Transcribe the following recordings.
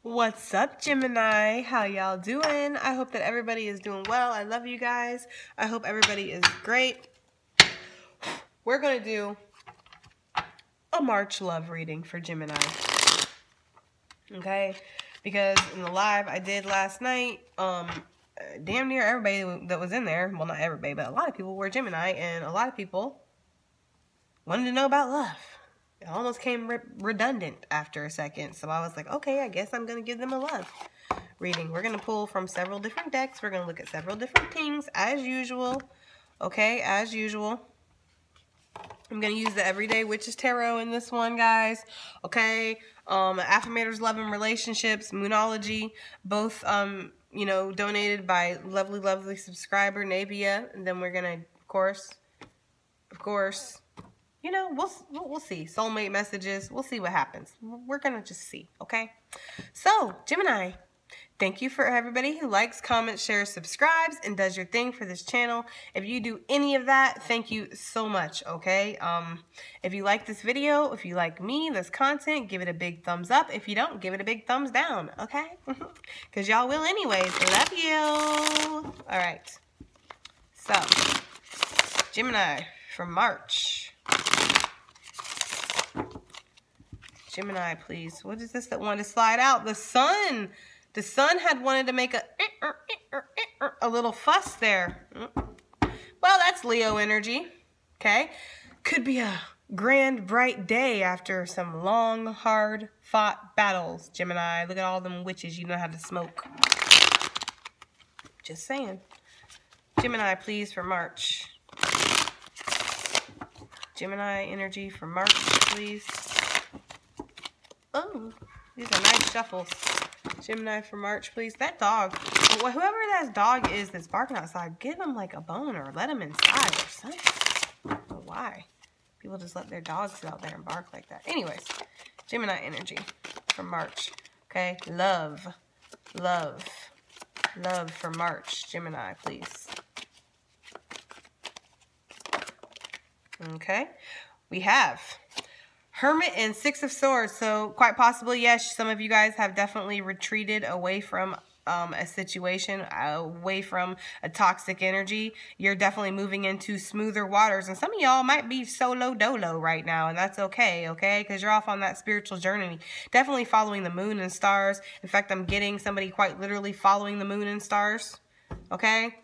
What's up, Gemini? How y'all doing? I hope that everybody is doing well. I love you guys. I hope everybody is great. We're going to do a March love reading for Gemini. Okay? Because in the live I did last night, damn near everybody that was in there, well, not everybody, but a lot of people were Gemini, and a lot of people wanted to know about love. It almost came redundant after a second. So I was like, okay, I guess I'm going to give them a love reading. We're going to pull from several different decks. We're going to look at several different things as usual. Okay, as usual. I'm going to use the Everyday Witches Tarot in this one, guys. Okay, Affirmators, Love and Relationships, Moonology, both, you know, donated by lovely subscriber, Navia. And then we're going to, of course, you know, we'll see. Soulmate messages. We'll see what happens. We're going to just see, okay? So, Gemini, thank you for everybody who likes, comments, shares, subscribes, and does your thing for this channel. If you do any of that, thank you so much, okay? If you like this video, if you like me, this content, give it a big thumbs up. If you don't, give it a big thumbs down, okay? Because y'all will anyways. Love you. All right. So, Gemini for March. Gemini, please. What is this that wanted to slide out? The sun. The sun had wanted to make a little fuss there. Well, that's Leo energy. Okay. Could be a grand, bright day after some long, hard fought battles, Gemini. Look at all them witches you know how to smoke. Just saying. Gemini, please, for March. Gemini energy for March, please. Oh, these are nice shuffles. Gemini for March, please. That dog, whoever that dog is that's barking outside, give him like a bone or let him inside or something. I don't know why. People just let their dogs out there and bark like that. Anyways, Gemini energy for March. Okay, love for March. Gemini, please. Okay, we have Hermit and Six of Swords. So quite possibly, yes, some of you guys have definitely retreated away from a situation, away from a toxic energy. You're definitely moving into smoother waters. And some of y'all might be solo dolo right now, and that's okay, okay? Because you're off on that spiritual journey. Definitely following the moon and stars. In fact, I'm getting somebody quite literally following the moon and stars, okay?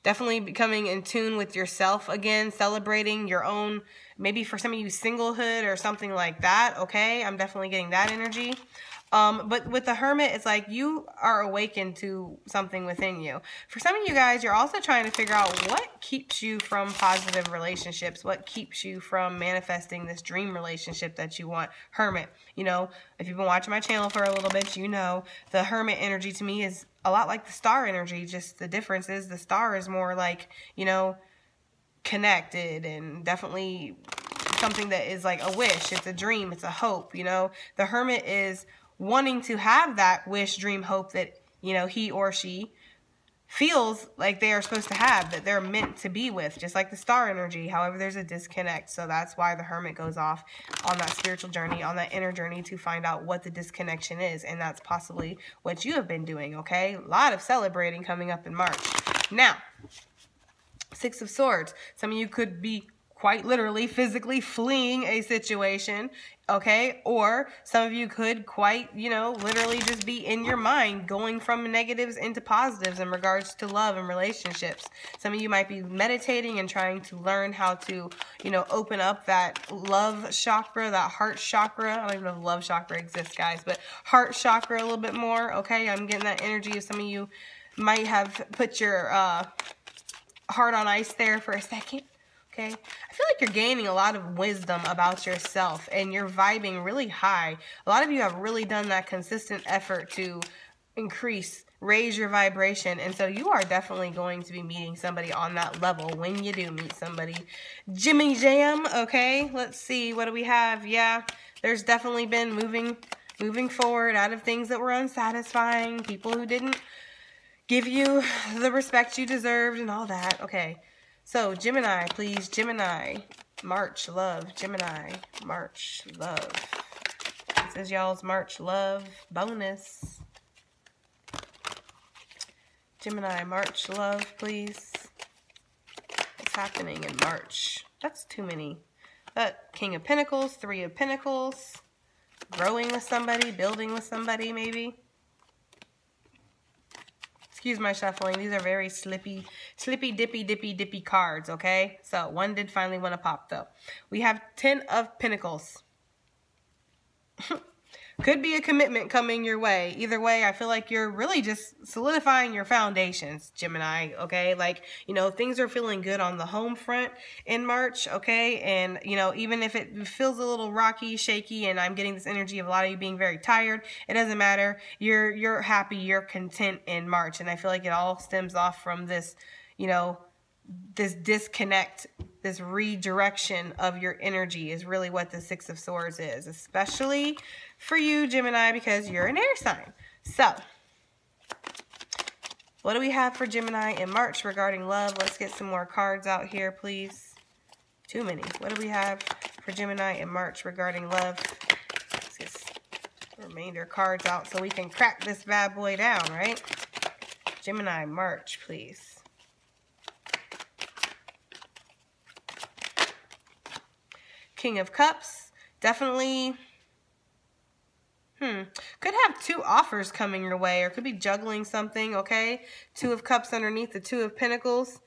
Definitely becoming in tune with yourself again, celebrating your own, maybe for some of you, singlehood or something like that, okay? I'm definitely getting that energy. But with the Hermit, it's like you are awakened to something within you. For some of you guys, you're also trying to figure out what keeps you from positive relationships, what keeps you from manifesting this dream relationship that you want. Hermit, you know, if you've been watching my channel for a little bit, you know the Hermit energy to me is a lot like the star energy. Just the difference is the star is more like, you know, connected and definitely something that is like a wish. It's a dream. It's a hope, you know. The Hermit is wanting to have that wish, dream, hope that, you know, he or she feels like they are supposed to have, that they're meant to be with, just like the star energy. However, there's a disconnect. So that's why the Hermit goes off on that spiritual journey, on that inner journey to find out what the disconnection is. And that's possibly what you have been doing, okay? A lot of celebrating coming up in March. Now, Six of Swords. Some of you could be quite literally physically fleeing a situation, okay? Or some of you could quite, you know, literally just be in your mind going from negatives into positives in regards to love and relationships. Some of you might be meditating and trying to learn how to, you know, open up that love chakra, that heart chakra. I don't even know if love chakra exists, guys, but heart chakra a little bit more, okay? I'm getting that energy of some of you might have put your heart on ice there for a second. Okay, I feel like you're gaining a lot of wisdom about yourself and you're vibing really high. A lot of you have really done that consistent effort to raise your vibration. And so you are definitely going to be meeting somebody on that level when you do meet somebody. Jimmy Jam, okay, let's see, what do we have? Yeah, there's definitely been moving forward out of things that were unsatisfying, people who didn't give you the respect you deserved and all that. Okay. So, Gemini, please, Gemini, March love, Gemini, March love. This is y'all's March love bonus. Gemini, March, love, please. What's happening in March? That's too many. King of Pentacles, Three of Pentacles. Growing with somebody, building with somebody, maybe. Excuse my shuffling. These are very slippy, dippy cards, okay? So one did finally want to pop, though. We have 10 of Pentacles. Could be a commitment coming your way. Either way, I feel like you're really just solidifying your foundations, Gemini, okay? Like, you know, things are feeling good on the home front in March, okay? And, you know, even if it feels a little rocky, shaky, and I'm getting this energy of a lot of you being very tired, it doesn't matter. You're happy, you're content in March. And I feel like it all stems off from this, you know, this disconnect, this redirection of your energy is really what the Six of Swords is, especially for you, Gemini, because you're an air sign. So, what do we have for Gemini in March regarding love? Let's get some more cards out here, please. Too many. What do we have for Gemini in March regarding love? Let's get the remainder cards out so we can crack this bad boy down, right? Gemini, March, please. King of Cups, definitely, could have 2 offers coming your way, or could be juggling something, okay? 2 of Cups underneath the 2 of Pentacles.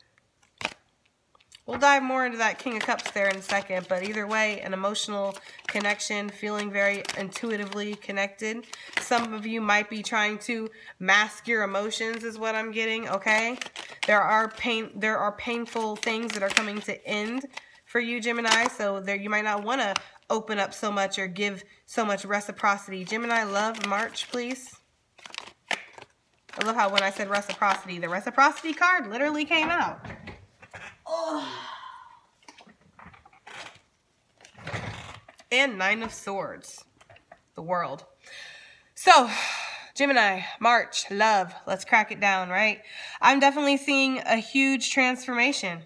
We'll dive more into that King of Cups there in a second, but either way, an emotional connection, feeling very intuitively connected. Some of you might be trying to mask your emotions is what I'm getting, okay? There are painful things that are coming to end for you, Gemini, so there you might not want to open up so much or give so much reciprocity. Gemini, love, March, please. I love how when I said reciprocity, the reciprocity card literally came out. Oh. And 9 of Swords, the World. So, Gemini, March, love, let's crack it down, right? I'm definitely seeing a huge transformation.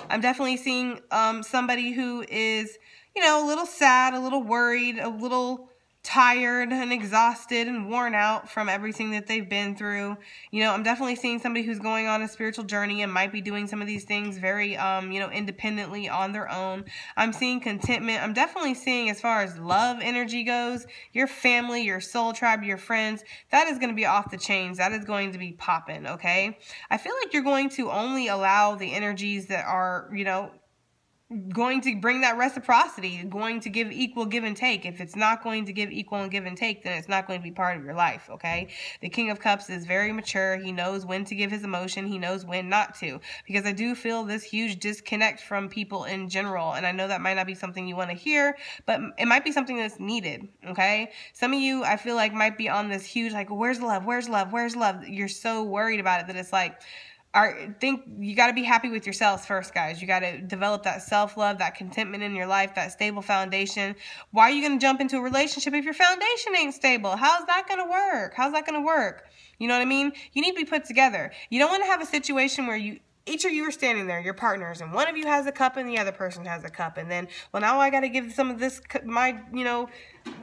I'm definitely seeing somebody who is, you know, a little sad, a little worried, a little tired and exhausted and worn out from everything that they've been through. You know, I'm definitely seeing somebody who's going on a spiritual journey and might be doing some of these things very, you know, independently on their own. I'm seeing contentment. I'm definitely seeing, as far as love energy goes, your family, your soul tribe, your friends, that is going to be off the chains. That is going to be popping, okay? I feel like you're going to only allow the energies that are, you know, going to bring that reciprocity, going to give equal give and take. If it's not going to give equal and give and take, then it's not going to be part of your life, okay? The King of Cups is very mature. He knows when to give his emotion. He knows when not to, because I do feel this huge disconnect from people in general, and I know that might not be something you want to hear, but it might be something that's needed, okay? Some of you, I feel like, might be on this huge, like, where's love? Where's love? Where's love? You're so worried about it that it's like, think you got to be happy with yourselves first, guys. You got to develop that self-love, that contentment in your life, that stable foundation. Why are you going to jump into a relationship if your foundation ain't stable? How's that going to work? How's that going to work? You know what I mean? You need to be put together. You don't want to have a situation where each of you are standing there, your partners, and one of you has a cup and the other person has a cup. And then, well, now I got to give some of this, my, you know,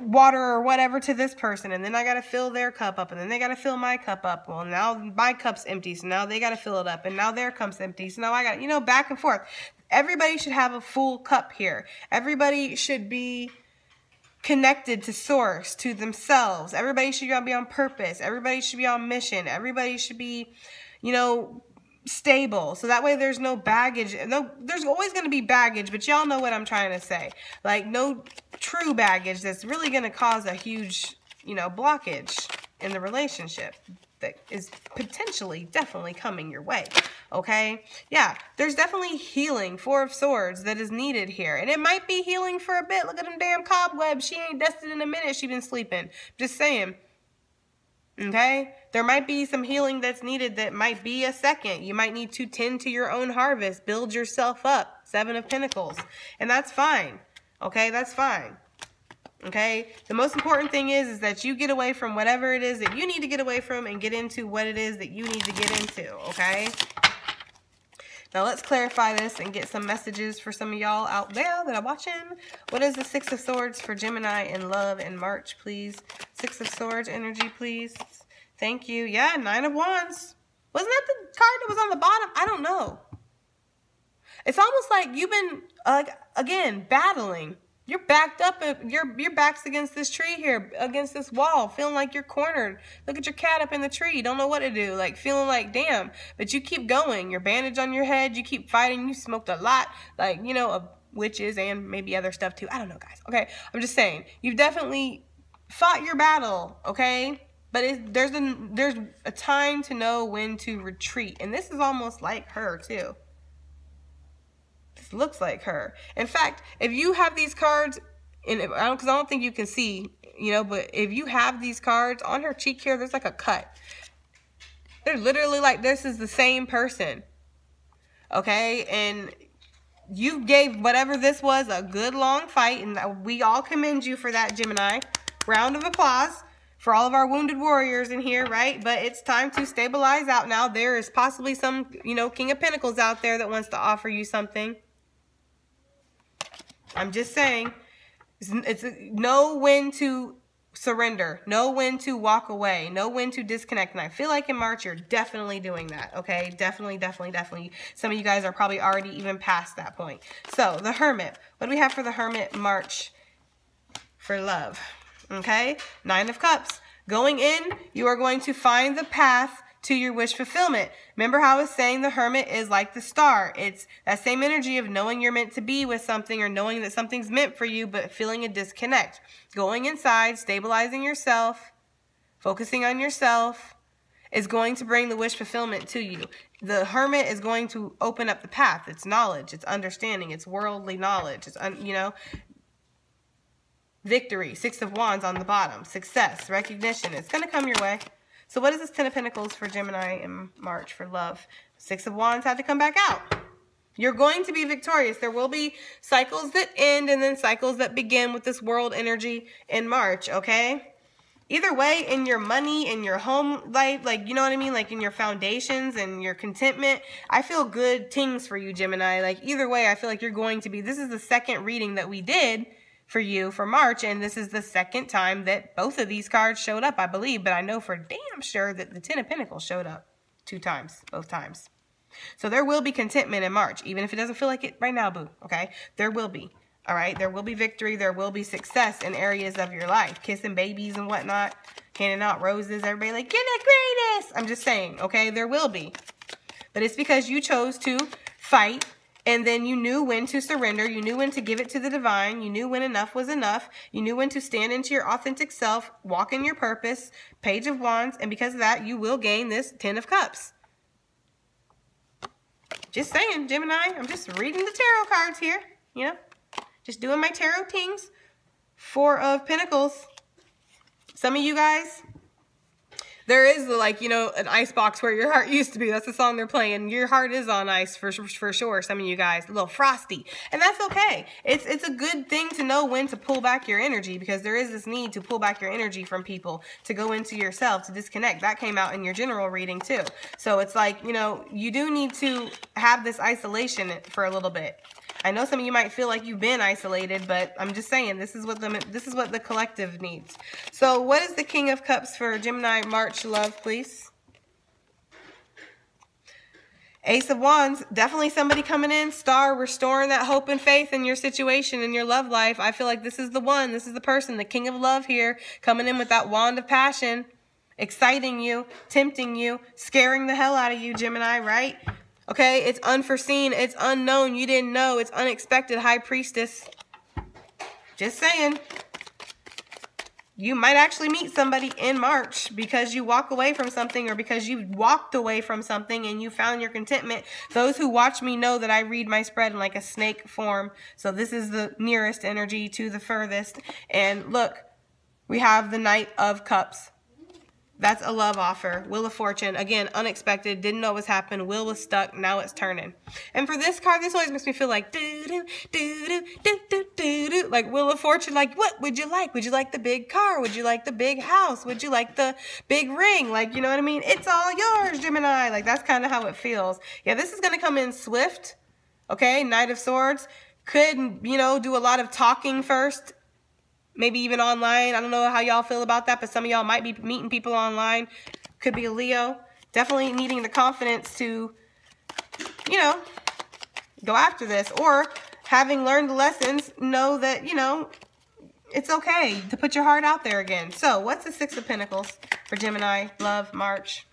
water or whatever to this person. And then I got to fill their cup up. And then they got to fill my cup up. Well, now my cup's empty. So now they got to fill it up. And now their cup's empty. So now I got, you know, back and forth. Everybody should have a full cup here. Everybody should be connected to source, to themselves. Everybody should be on purpose. Everybody should be on mission. Everybody should be, you know, stable, so that way there's no baggage. No, there's always going to be baggage, but y'all know what I'm trying to say. Like, no true baggage that's really going to cause a huge, you know, blockage in the relationship that is potentially definitely coming your way, okay? Yeah, there's definitely healing, 4 of Swords, that is needed here, and it might be healing for a bit. Look at them damn cobwebs. She ain't dusted in a minute. She been sleeping. Just saying. Okay, there might be some healing that's needed that might be a second. You might need to tend to your own harvest, build yourself up. 7 of Pentacles, and that's fine. Okay, that's fine. Okay, the most important thing is that you get away from whatever it is that you need to get away from and get into what it is that you need to get into. Okay, now let's clarify this and get some messages for some of y'all out there that are watching. What is the 6 of Swords for Gemini in love in March, please? 6 of Swords energy, please. Thank you. Yeah, 9 of Wands. Wasn't that the card that was on the bottom? I don't know. It's almost like you've been, again, battling. You're backed up. Your back's against this tree here, against this wall, feeling like you're cornered. Look at your cat up in the tree. Don't know what to do. Like, feeling like, damn. But you keep going. Your bandage on your head. You keep fighting. You smoked a lot. Like, you know, of witches and maybe other stuff too. I don't know, guys. Okay? I'm just saying. You've definitely fought your battle, okay? But there's a time to know when to retreat. And this is almost like her, too. This looks like her. In fact, if you have these cards, because I don't think you can see, you know, but if you have these cards on her cheek here, there's like a cut. They're literally like, this is the same person. Okay? And you gave whatever this was a good long fight, and we all commend you for that, Gemini. Round of applause for all of our wounded warriors in here, right? But it's time to stabilize out now. There is possibly some, you know, King of Pentacles out there that wants to offer you something. I'm just saying, it's know when to surrender, know when to walk away, know when to disconnect. And I feel like in March, you're definitely doing that, okay? Definitely, definitely, definitely. Some of you guys are probably already even past that point. So, the Hermit. What do we have for the Hermit March for love? Okay? 9 of Cups. Going in, you are going to find the path to your wish fulfillment. Remember how I was saying the Hermit is like the star. It's that same energy of knowing you're meant to be with something, or knowing that something's meant for you, but feeling a disconnect. Going inside, stabilizing yourself, focusing on yourself is going to bring the wish fulfillment to you. The Hermit is going to open up the path. It's knowledge, it's understanding, it's worldly knowledge. It's, you know, victory, 6 of Wands on the bottom, success, recognition. It's going to come your way. So what is this 10 of Pentacles for Gemini in March for love? 6 of Wands had to come back out. You're going to be victorious. There will be cycles that end and then cycles that begin with this world energy in March, okay? Either way, in your money, in your home life, like, you know what I mean? Like in your foundations and your contentment, I feel good things for you, Gemini. Like either way, I feel like you're going to be, this is the second reading that we did for you for March, and this is the second time that both of these cards showed up, I believe, but I know for damn sure that the 10 of Pentacles showed up 2 times, both times. So there will be contentment in March, even if it doesn't feel like it right now, boo, okay? There will be, all right? There will be victory, there will be success in areas of your life, kissing babies and whatnot, handing out roses, everybody like, you're the greatest! I'm just saying, okay? There will be. But it's because you chose to fight, and then you knew when to surrender. You knew when to give it to the divine. You knew when enough was enough. You knew when to stand into your authentic self, walk in your purpose, Page of Wands, and because of that, you will gain this 10 of Cups. Just saying, Gemini, I'm just reading the tarot cards here, you know, just doing my tarot tings. 4 of Pentacles. Some of you guys, there is, like, you know, an ice box where your heart used to be. That's the song they're playing. Your heart is on ice for sure, some of you guys. A little frosty. And that's okay. It's a good thing to know when to pull back your energy, because there is this need to pull back your energy from people, to go into yourself, to disconnect. That came out in your general reading too. So it's like, you know, you do need to have this isolation for a little bit. I know some of you might feel like you've been isolated, but I'm just saying this is what the collective needs. So what is the King of Cups for Gemini March love, please? Ace of Wands, definitely somebody coming in, star, restoring that hope and faith in your situation, in your love life. I feel like this is the one, this is the person, the King of Love here, coming in with that wand of passion, exciting you, tempting you, scaring the hell out of you, Gemini, right? Okay, it's unforeseen, it's unknown, you didn't know, it's unexpected, High Priestess. Just saying. You might actually meet somebody in March because you walk away from something, or because you walked away from something and you found your contentment. Those who watch me know that I read my spread in like a snake form. So this is the nearest energy to the furthest. And look, we have the Knight of Cups. That's a love offer. Wheel of Fortune. Again, unexpected. Didn't know what was happening. Wheel was stuck. Now it's turning. And for this card, this always makes me feel like doo-doo, doo-doo, doo-doo, doo-doo. Like Wheel of Fortune. Like, what would you like? Would you like the big car? Would you like the big house? Would you like the big ring? Like, you know what I mean? It's all yours, Gemini. Like, that's kind of how it feels. Yeah, this is going to come in swift. Okay, Knight of Swords. Could, you know, do a lot of talking first. Maybe even online. I don't know how y'all feel about that, but some of y'all might be meeting people online. Could be a Leo. definitely needing the confidence to, you know, go after this, or having learned the lessons, know that, you know, it's okay to put your heart out there again. So what's the Six of Pentacles for Gemini, love, March?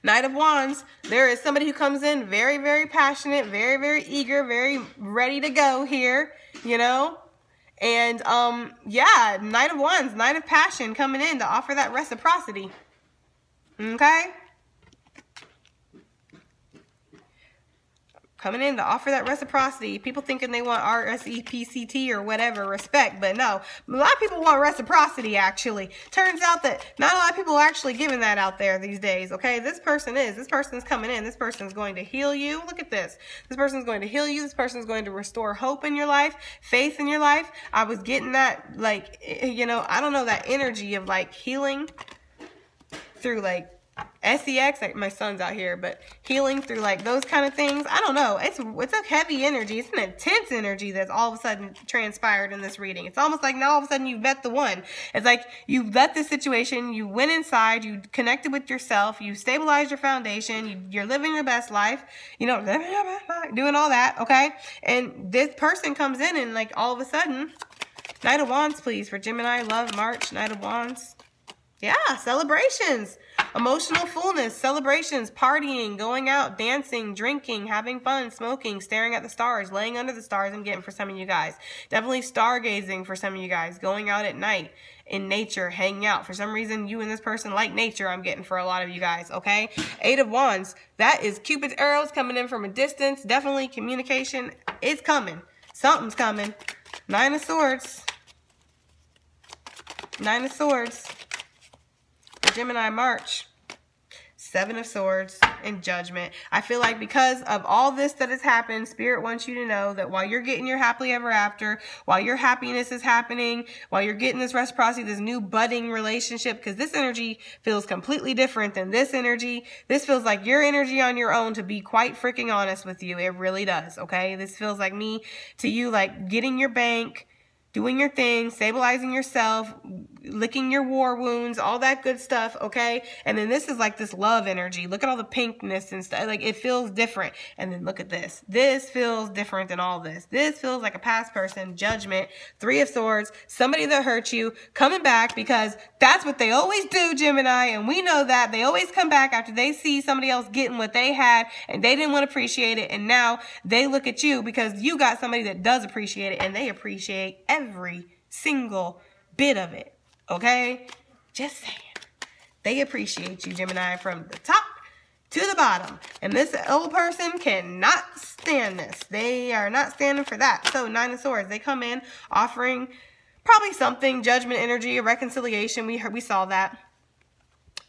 Knight of Wands. There is somebody who comes in very, very passionate, very, very eager, very ready to go here, you know? And, yeah, Knight of Wands, Knight of Passion coming in to offer that reciprocity. Okay? Coming in to offer that reciprocity. People thinking they want RSEPCT or whatever, respect, but no. A lot of people want reciprocity, actually. Turns out that not a lot of people are actually giving that out there these days, okay? This person is. This person's coming in. This person's going to heal you. Look at this. This person's going to heal you. This person's going to restore hope in your life, faith in your life. I was getting that, like, you know, I don't know, that energy of, like, healing through, like, SEX, like my son's out here, but healing through like those kind of things. I don't know. It's a heavy energy. It's an intense energy that's all of a sudden transpired in this reading. It's almost like now all of a sudden you met the one. It's like you left this situation, you went inside, you connected with yourself, you stabilized your foundation, you're living your best life, you know, living your best life, doing all that, okay? And this person comes in and like all of a sudden, Knight of Wands, please, for Gemini, love, March, Knight of Wands. Yeah, celebrations, emotional fullness, celebrations, partying, going out, dancing, drinking, having fun, smoking, staring at the stars, laying under the stars. I'm getting for some of you guys. Definitely stargazing for some of you guys, going out at night in nature, hanging out. For some reason, you and this person like nature, I'm getting for a lot of you guys, okay? Eight of Wands, that is Cupid's arrows coming in from a distance. Definitely communication. It's coming. Something's coming. Nine of Swords. Nine of Swords. Gemini, March. Seven of Swords and Judgment. I feel like because of all this that has happened, Spirit wants you to know that while you're getting your happily ever after, while your happiness is happening, while you're getting this reciprocity, this new budding relationship, because this energy feels completely different than this energy. This feels like your energy on your own, to be quite freaking honest with you. It really does, okay? This feels like me to you, like getting your bank, doing your thing, stabilizing yourself, licking your war wounds, all that good stuff, okay? And then this is like this love energy. Look at all the pinkness and stuff. Like, it feels different. And then look at this. This feels different than all this. This feels like a past person, Judgment, Three of Swords, somebody that hurt you, coming back, because that's what they always do, Gemini, and we know that. They always come back after they see somebody else getting what they had, and they didn't want to appreciate it, and now they look at you because you got somebody that does appreciate it, and they appreciate every single bit of it. Okay? Just saying. They appreciate you, Gemini, from the top to the bottom. And this old person cannot stand this. They are not standing for that. So, Nine of Swords. They come in offering probably something, judgment energy, a reconciliation. We saw that.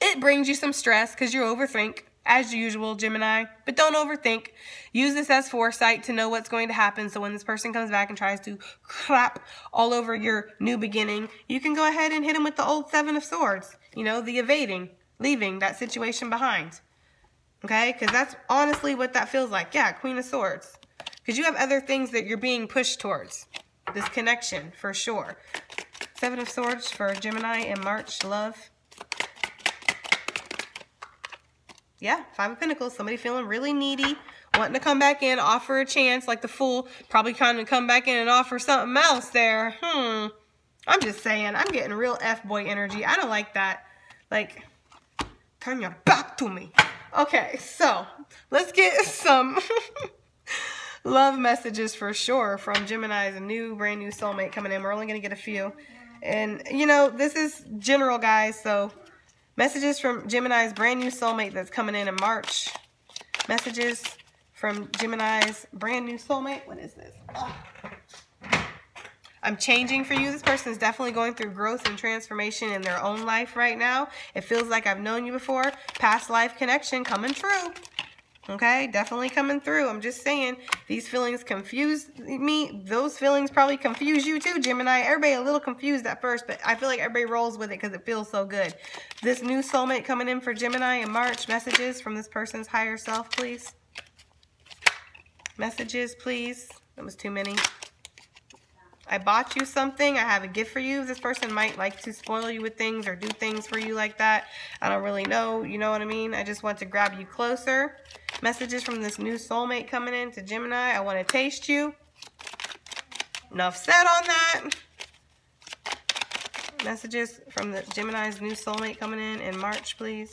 It brings you some stress because you overthink, as usual, Gemini. But don't overthink. Use this as foresight to know what's going to happen. So when this person comes back and tries to crap all over your new beginning, you can go ahead and hit them with the old Seven of Swords. You know, the evading, leaving that situation behind. Okay? Because that's honestly what that feels like. Yeah, Queen of Swords. Because you have other things that you're being pushed towards. This connection, for sure. Seven of Swords for Gemini in March, love. Yeah, Five of Pentacles, somebody feeling really needy, wanting to come back in, offer a chance, like the Fool, probably kind of come back in and offer something else there. I'm just saying, I'm getting real F-boy energy. I don't like that. Like, turn your back to me. Okay, so, let's get some love messages for sure from Gemini's brand new soulmate coming in. We're only going to get a few. And, you know, this is general, guys, so messages from Gemini's brand new soulmate that's coming in March. Messages from Gemini's brand new soulmate. What is this? Oh. I'm changing for you. This person is definitely going through growth and transformation in their own life right now. It feels like I've known you before. Past life connection coming true. Okay, definitely coming through. I'm just saying, these feelings confuse me. Those feelings probably confuse you too, Gemini. Everybody a little confused at first, but I feel like everybody rolls with it because it feels so good. This new soulmate coming in for Gemini in March. Messages from this person's higher self, please. Messages, please. That was too many. I bought you something. I have a gift for you. This person might like to spoil you with things or do things for you like that. I don't really know. You know what I mean? I just want to grab you closer. Messages from this new soulmate coming in to Gemini. I want to taste you. Enough said on that. Messages from the Gemini's new soulmate coming in March, please.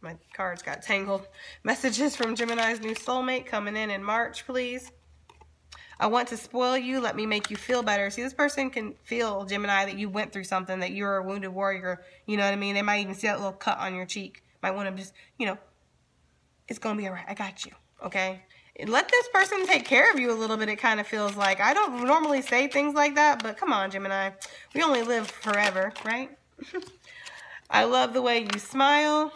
My cards got tangled. Messages from Gemini's new soulmate coming in March, please. I want to spoil you. Let me make you feel better. See, this person can feel, Gemini, that you went through something, that you're a wounded warrior. You know what I mean? They might even see that little cut on your cheek. Might want to just, you know, it's going to be all right. I got you. Okay? Let this person take care of you a little bit, it kind of feels like. I don't normally say things like that, but come on, Gemini. We only live forever, right? I love the way you smile.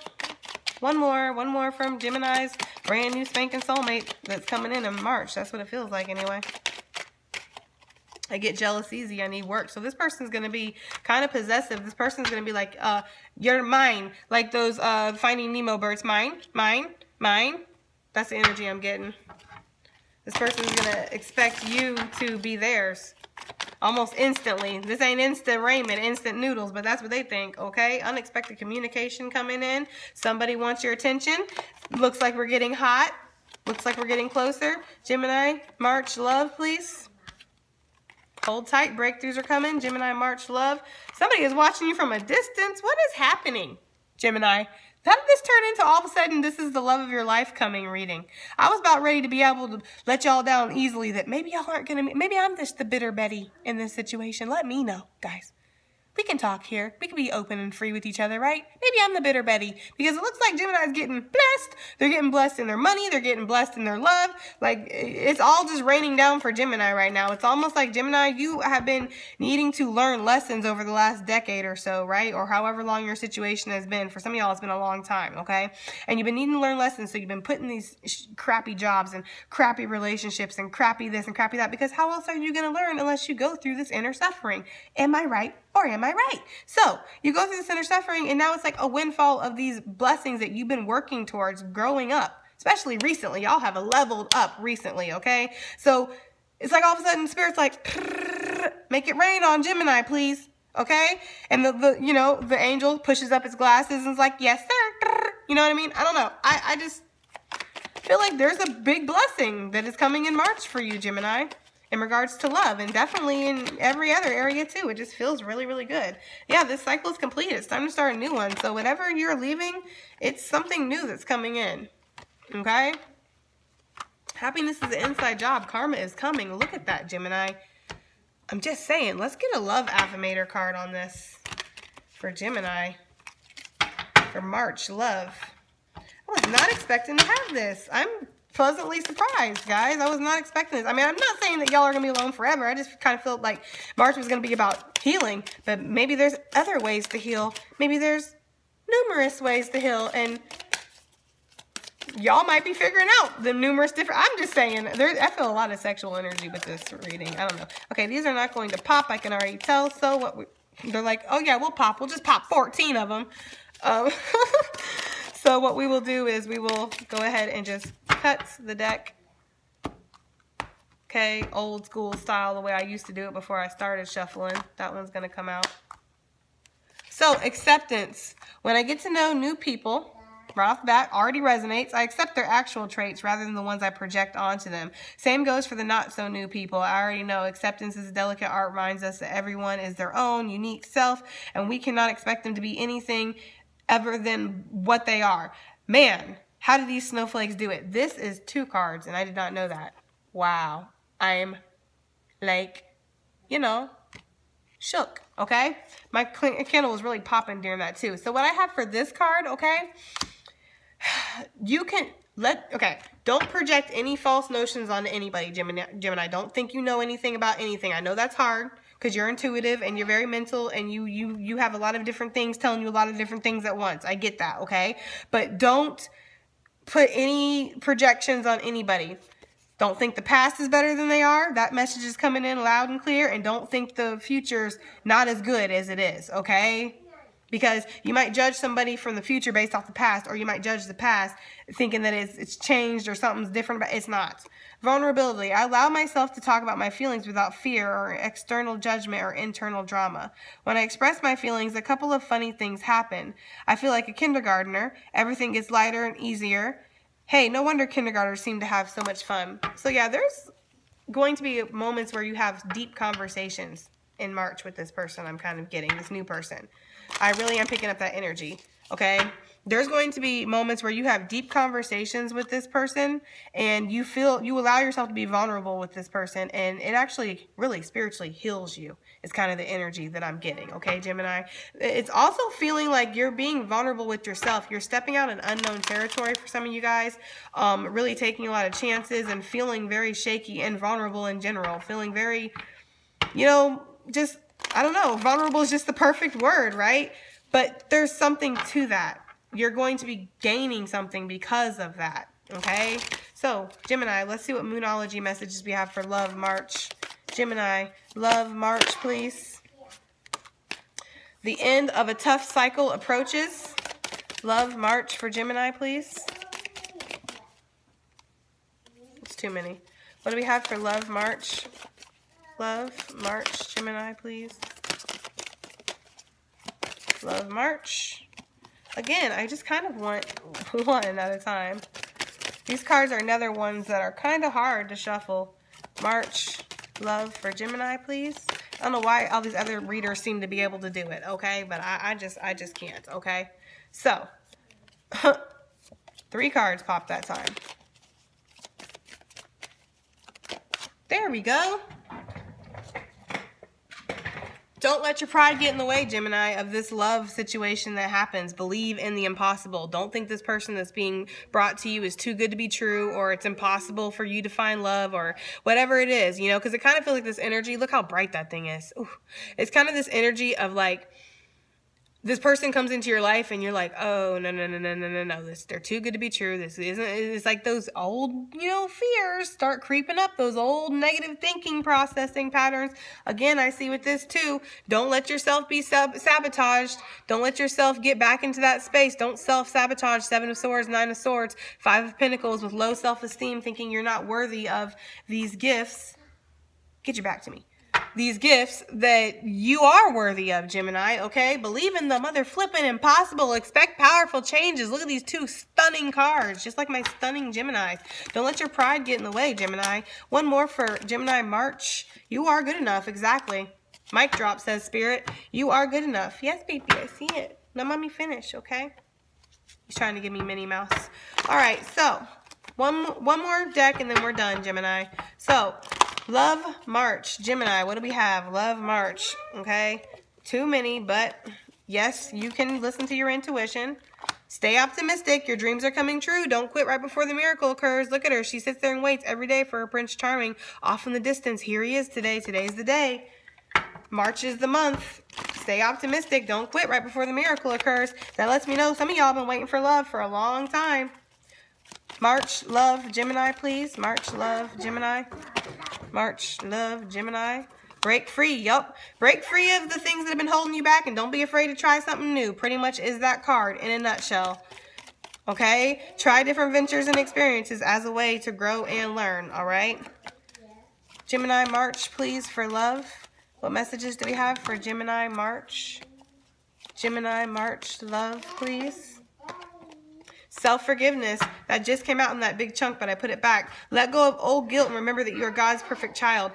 One more from Gemini's brand new spanking soulmate that's coming in March. That's what it feels like anyway. I get jealous easy. I need work. So this person's going to be kind of possessive. This person's going to be like, you're mine. Like those Finding Nemo birds. Mine, mine, mine. That's the energy I'm getting. This person's going to expect you to be theirs. Almost instantly. This ain't instant ramen, instant noodles, but that's what they think, okay? Unexpected communication coming in. Somebody wants your attention. Looks like we're getting hot. Looks like we're getting closer. Gemini, March, love, please. Hold tight. Breakthroughs are coming. Gemini, March, love. Somebody is watching you from a distance. What is happening, Gemini? How did this turn into all of a sudden this is the love of your life coming reading? I was about ready to be able to let y'all down easily that maybe y'all aren't going to, maybe I'm just the bitter Betty in this situation. Let me know, guys. We can talk here. We can be open and free with each other, right? Maybe I'm the bitter Betty because it looks like Gemini's getting blessed. They're getting blessed in their money. They're getting blessed in their love. Like, it's all just raining down for Gemini right now. It's almost like, Gemini, you have been needing to learn lessons over the last decade or so, right? Or however long your situation has been. For some of y'all, it's been a long time, okay? And you've been needing to learn lessons, so you've been putting these crappy jobs and crappy relationships and crappy this and crappy that, because how else are you going to learn unless you go through this inner suffering? Am I right? Or am I right? So you go through this inner suffering, and now it's like a windfall of these blessings that you've been working towards growing up, especially recently. Y'all have leveled up recently, okay? So it's like all of a sudden Spirit's like, make it rain on Gemini, please, okay? And the angel pushes up his glasses and is like, yes, sir. You know what I mean? I don't know. I just feel like there's a big blessing that is coming in March for you, Gemini, in regards to love, and definitely in every other area too. It just feels really, really good. Yeah, this cycle is complete. It's time to start a new one. So whatever you're leaving, it's something new that's coming in. Okay? Happiness is an inside job. Karma is coming. Look at that, Gemini. I'm just saying, let's get a love affirmator card on this for Gemini. For March, love. I was not expecting to have this. I'm pleasantly surprised, guys. I was not expecting this. I mean, I'm not saying that y'all are gonna be alone forever. I just kind of felt like March was gonna be about healing, but maybe there's other ways to heal. Maybe there's numerous ways to heal, and y'all might be figuring out the numerous different. I'm just saying, I feel a lot of sexual energy with this reading. I don't know. Okay, these are not going to pop. I can already tell. So they're like, oh yeah, we'll pop. We'll just pop 14 of them. So what we will do is we will go ahead and just cut the deck. Okay, old school style, the way I used to do it before I started shuffling. That one's going to come out. So acceptance. When I get to know new people, right off the bat, already resonates. I accept their actual traits rather than the ones I project onto them. Same goes for the not so new people. I already know acceptance is a delicate art, reminds us that everyone is their own unique self, and we cannot expect them to be anything other than what they are. Man, how do these snowflakes do it? This is 2 cards, and I did not know that. Wow. I'm like, shook, okay? My candle was really popping during that too. So what I have for this card, okay, you can don't project any false notions onto anybody, Gemini. Don't think you know anything about anything. I know that's hard because you're intuitive and you're very mental, and you have a lot of different things telling you a lot of different things at once. I get that, okay? But don't put any projections on anybody. Don't think the past is better than they are. That message is coming in loud and clear. And don't think the future's not as good as it is, okay? Because you might judge somebody from the future based off the past, or you might judge the past thinking that it's changed or something's different, but it's not. Vulnerability. I allow myself to talk about my feelings without fear or external judgment or internal drama. When I express my feelings, a couple of funny things happen. I feel like a kindergartner. Everything gets lighter and easier. Hey, no wonder kindergartners seem to have so much fun. So yeah, there's going to be moments where you have deep conversations in March with this person I'm kind of getting, this new person. I really am picking up that energy, okay? There's going to be moments where you have deep conversations with this person and you allow yourself to be vulnerable with this person, and it actually really spiritually heals you. It's kind of the energy that I'm getting, okay, Gemini? It's also feeling like you're being vulnerable with yourself. You're stepping out in unknown territory for some of you guys, really taking a lot of chances and feeling very shaky and vulnerable in general, feeling very, you know, just, I don't know, vulnerable is just the perfect word, right? But there's something to that. You're going to be gaining something because of that, okay? So, Gemini, let's see what Moonology messages we have for love, March. Gemini, love, March, please. The end of a tough cycle approaches. Love, March for Gemini, please. It's too many. What do we have for love, March? Love, March, Gemini, please. Love, March. Again, I just kind of want one at a time. These cards are another ones that are kind of hard to shuffle. March, love for Gemini, please. I don't know why all these other readers seem to be able to do it, okay? But I just can't, okay? So, 3 cards popped that time. There we go. Don't let your pride get in the way, Gemini, of this love situation that happens. Believe in the impossible. Don't think this person that's being brought to you is too good to be true, or it's impossible for you to find love, or whatever it is, you know, because it kind of feels like this energy. Look how bright that thing is. Ooh. It's kind of this energy of like, this person comes into your life and you're like, oh, no, they're too good to be true. This isn't, it's like those old, you know, fears start creeping up, those old negative thinking processing patterns. Again, I see with this too. Don't let yourself be sabotaged. Don't let yourself get back into that space. Don't self-sabotage. 7 of Swords, 9 of Swords, 5 of Pentacles with low self-esteem, thinking you're not worthy of these gifts. Get your back to me. These gifts that you are worthy of, Gemini, okay? Believe in the mother flipping impossible. Expect powerful changes. Look at these 2 stunning cards, just like my stunning Geminis. Don't let your pride get in the way, Gemini. One more for Gemini, March. You are good enough, exactly. Mic drop, says Spirit. You are good enough. Yes, baby, I see it. Let mommy finish, okay? He's trying to give me Minnie Mouse. All right, so one more deck and then we're done, Gemini. So, love, March, Gemini, what do we have? Love, March, okay? Too many, but yes, you can listen to your intuition. Stay optimistic. Your dreams are coming true. Don't quit right before the miracle occurs. Look at her. She sits there and waits every day for her Prince Charming off in the distance. Here he is today. Today's the day. March is the month. Stay optimistic. Don't quit right before the miracle occurs. That lets me know some of y'all have been waiting for love for a long time. March, love, Gemini, please. March, love, Gemini. March, love, Gemini. Break free. Yup. Break free of the things that have been holding you back, and don't be afraid to try something new. Pretty much is that card in a nutshell. Okay? Try different ventures and experiences as a way to grow and learn. All right? Gemini, March, please, for love. What messages do we have for Gemini, March? Gemini, March, love, please. Self-forgiveness. That just came out in that big chunk, but I put it back. Let go of old guilt and remember that you're God's perfect child.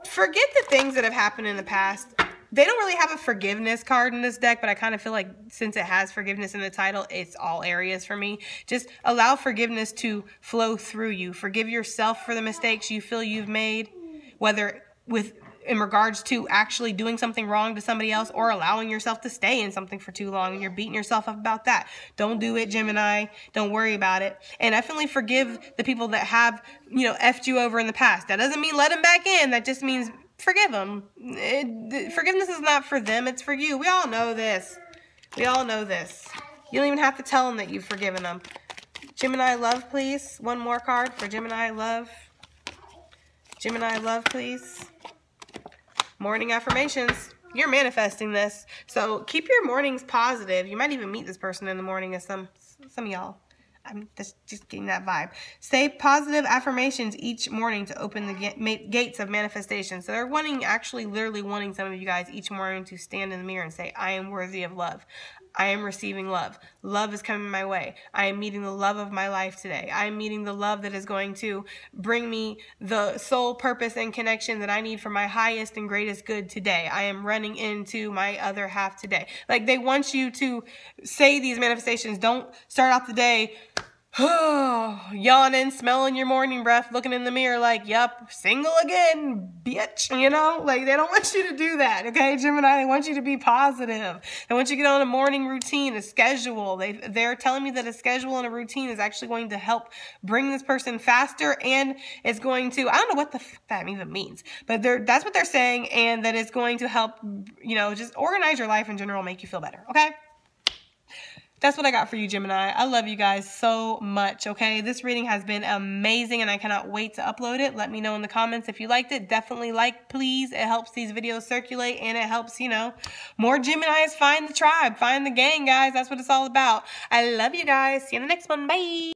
Forget the things that have happened in the past. They don't really have a forgiveness card in this deck, but I kind of feel like since it has forgiveness in the title, it's all areas for me. Just allow forgiveness to flow through you. Forgive yourself for the mistakes you feel you've made, whether in regards to actually doing something wrong to somebody else or allowing yourself to stay in something for too long and you're beating yourself up about that. Don't do it, Gemini. Don't worry about it. And definitely forgive the people that have, you know, effed you over in the past. That doesn't mean let them back in. That just means forgive them. Forgiveness is not for them. It's for you. We all know this. We all know this. You don't even have to tell them that you've forgiven them. Gemini, love, please. One more card for Gemini, love. Gemini, love, please. Morning affirmations. You're manifesting this. So keep your mornings positive. You might even meet this person in the morning as some of y'all. I'm just getting that vibe. Say positive affirmations each morning to open the gates of manifestation. So they're actually literally wanting some of you guys each morning to stand in the mirror and say, I am worthy of love. I am receiving love. Love is coming my way. I am meeting the love of my life today. I am meeting the love that is going to bring me the soul purpose and connection that I need for my highest and greatest good today. I am running into my other half today. Like, they want you to say these manifestations. Don't start out the day yawning, smelling your morning breath, looking in the mirror like, yup, single again, bitch, you know? Like, they don't want you to do that, okay, Gemini? They want you to be positive. They want you to get on a morning routine, a schedule. They're telling me that a schedule and a routine is actually going to help bring this person faster, and it's going to, I don't know what the fuck that even means, but that's what they're saying, and that it's going to help, you know, just organize your life in general, make you feel better, okay? That's what I got for you, Gemini. I love you guys so much, okay? This reading has been amazing, and I cannot wait to upload it. Let me know in the comments if you liked it. Definitely like, please. It helps these videos circulate, and it helps, you know, more Geminis find the tribe, find the gang, guys. That's what it's all about. I love you guys. See you in the next one. Bye.